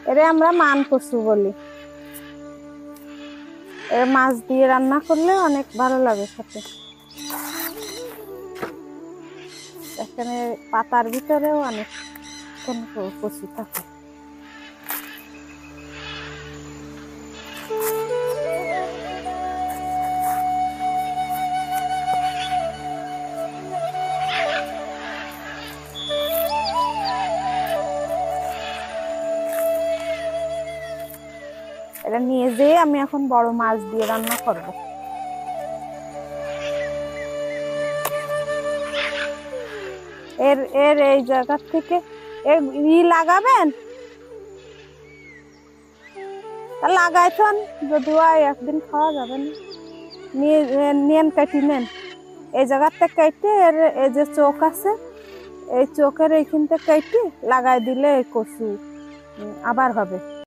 এরে আমরা মান কচু বলি। এর মাছ দিয়ে রান্না করলে অনেক ভালো লাগে খেতে। এখানে পাতার ভিতরেও অনেক কচু থাকে। এটা নিয়ে যেয়ে আমি এখন বড় মাছ দিয়ে রান্না করব। এর এর এই জায়গা থেকে লাগাবেন, লাগাইছেন যদিও একদিন খাওয়া যাবে না। নিয়ে কেটে নেন এই জায়গার থেকে কেটে, এর এই যে চোখ আছে এই চোখের এইখান থেকে কেটে লাগাই দিলে কচু আবার হবে।